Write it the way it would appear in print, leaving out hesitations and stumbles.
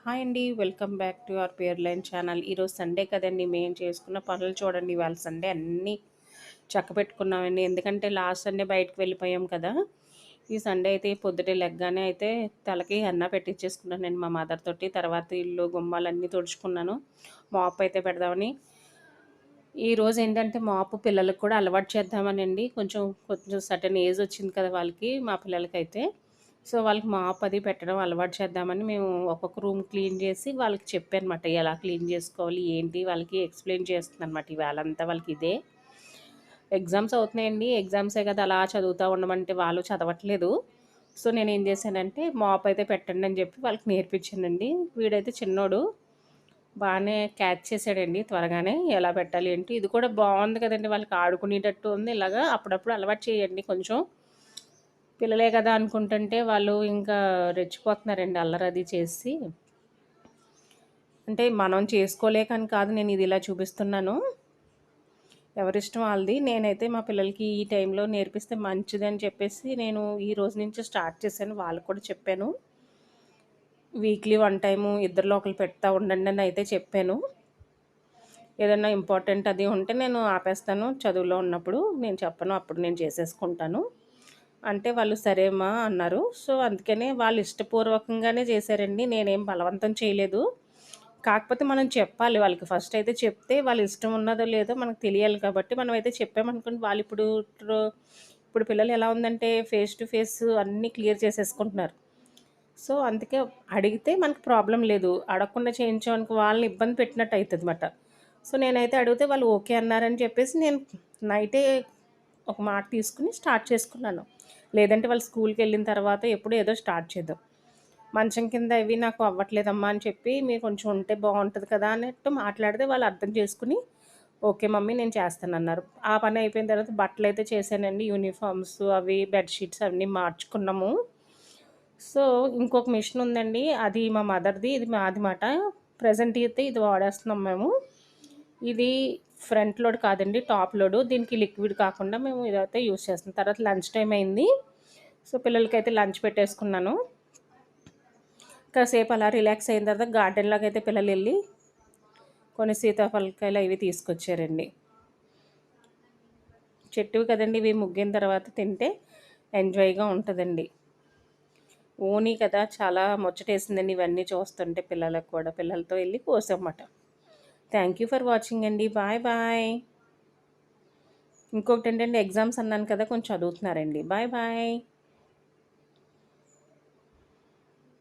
Hi అండి. Welcome back to our pair line channel. ఈరోజు Sunday కదండి. మేము చేసుకున్న పనులు చూడండి. ఇవాళ సండే అన్నీ చక్కబెట్టుకున్నామండి. ఎందుకంటే లాస్ట్ సండే బయటకు వెళ్ళిపోయాం కదా! ఈ సండే అయితే పొద్దుటే లెగ్గానే అయితే తలకి హెన్నా పెట్టించేసుకున్నానండి మా మదర్ తోటి. తర్వాత ఇల్లు గుమ్మాలన్నీ తుడుచుకున్నాను. మాప్ అయితే పెడదామని. ఈరోజు ఏంటంటే మాపు పిల్లలకు కూడా అలవాటు చేద్దామనండి. కొంచెం కొంచెం సర్టెన్ ఏజ్ వచ్చింది కదా వాళ్ళకి, మా పిల్లలకైతే. సో, వాళ్ళకి మాప్ అది పెట్టడం అలవాటు చేద్దామని మేము ఒక్కొక్క రూమ్ క్లీన్ చేసి వాళ్ళకి చెప్పానమాట. ఎలా క్లీన్ చేసుకోవాలి, ఏంటి వాళ్ళకి ఎక్స్‌ప్లెయిన్ చేస్తున్నానమాట. ఇవాళంతా వాళ్ళకి ఇదే. ఎగ్జామ్స్ అవుతున్నాయండి. ఎగ్జామ్సే కదా అలా చదువుతా ఉండమంటే వాళ్ళు చదవట్లేదు. సో, నేనేం చేశానంటే మాప్ అయితే పెట్టండి అని చెప్పి వాళ్ళకి నేర్పించానండి. వీడైతే చిన్నోడు బానే క్యాచ్ చేసాడండి త్వరగానే. ఎలా పెట్టాలి ఏంటి, ఇది కూడా బావుంది కదండీ! వాళ్ళకి ఆడుకునేటట్టు ఉంది. ఇలాగా అప్పుడప్పుడు అలవాటు చేయండి కొంచెం. పిల్లలే కదా అనుకుంటుంటే వాళ్ళు ఇంకా రెచ్చిపోతున్నారండి అల్లరది చేసి. అంటే మనం చేసుకోలేకని కాదు నేను ఇది ఇలా చూపిస్తున్నాను. ఎవరిష్టం ఆళ్ళది. నేనైతే మా పిల్లలకి ఈ టైంలో నేర్పిస్తే మంచిదని చెప్పేసి నేను ఈ రోజు నుంచి స్టార్ట్ చేశాను. వాళ్ళకి కూడా చెప్పాను. వీక్లీ 1 టైము ఇద్దరిలో ఒకళ్ళు పెడతా ఉండండి అని అయితే చెప్పాను. ఏదన్నా ఇంపార్టెంట్ అది ఉంటే నేను ఆపేస్తాను. చదువులో ఉన్నప్పుడు నేను చెప్పను. అప్పుడు నేను చేసేసుకుంటాను. అంటే వాళ్ళు సరే అమ్మా అన్నారు. సో, అందుకనే వాళ్ళు ఇష్టపూర్వకంగానే చేశారండి. నేనేం బలవంతం చేయలేదు. కాకపోతే మనం చెప్పాలి వాళ్ళకి. ఫస్ట్ అయితే చెప్తే వాళ్ళ ఇష్టం ఉన్నదో లేదో మనకు తెలియాలి కాబట్టి మనమైతే చెప్పామనుకోండి వాళ్ళిప్పుడు ఇప్పుడు పిల్లలు ఎలా ఉందంటే ఫేస్ టు ఫేస్ అన్నీ క్లియర్ చేసేసుకుంటున్నారు. సో, అందుకే అడిగితే మనకు ప్రాబ్లమ్ లేదు. అడగకుండా చేయించామనుకో వాళ్ళని ఇబ్బంది పెట్టినట్టు అయితదన్నమాట. సో, నేనైతే అడిగితే వాళ్ళు ఓకే అన్నారని చెప్పేసి నేను నైటే ఒక మాట తీసుకొని స్టార్ట్ చేసుకున్నాను. లేదంటే వాళ్ళు స్కూల్‌కెళ్ళిన తర్వాత ఎప్పుడో ఏదో స్టార్ట్ చేద్దాం. మంచం కింద ఇవి నాకు అవ్వట్లేదమ్మా అని చెప్పి మీరు కొంచెం ఉంటే బావుంటది కదా! అన్నట్టు మాట్లాడితే వాళ్ళు అర్థం చేసుకొని, ఓకే మమ్మీ నేను చేస్తానన్నారు. ఆ పని అయిపోయిన తర్వాత బట్టలైతే చేశానండి. యూనిఫార్మ్స్ అవి బెడ్‌షీట్స్ అన్నీ మార్చుకున్నాము. సో, ఇంకొక మిషన్ ఉందండి. అది మా మదర్‌ది. ఇది మాది మాట. ప్రెజెంట్ అయితే ఇది వాడేస్తున్నాం మేము. ఇది ఫ్రంట్ లోడ్ కాదండి. Top load. దీనికి లిక్విడ్ కాకుండా మేము ఇదైతే యూజ్ చేస్తున్నాం. తర్వాత లంచ్ టైమ్ అయింది. సో, పిల్లలకైతే లంచ్ పెట్టేసుకున్నాను. కాసేపు అలా రిలాక్స్ అయిన తర్వాత గార్డెన్‌లోకైతే పిల్లలెళ్ళి కొన్ని సీతాఫలకాయలు అవి తీసుకొచ్చారండి. చెట్టువి కదండీ! ఇవి ముగ్గిన తర్వాత తింటే ఎంజాయ్‌గా ఉంటదండి. ఓనీ కదా! చాలా ముచ్చటేసిందండి ఇవన్నీ చూస్తుంటే పిల్లలకు కూడా. పిల్లలతో ఎళ్లి కోసామమాట. థ్యాంక్ యూ ఫర్ వాచింగ్ అండి. Bye bye. ఇంకొకటేంటంటే ఎగ్జామ్స్ అన్నాను కదా! కొంచెం చదువుతున్నారండి. Bye bye.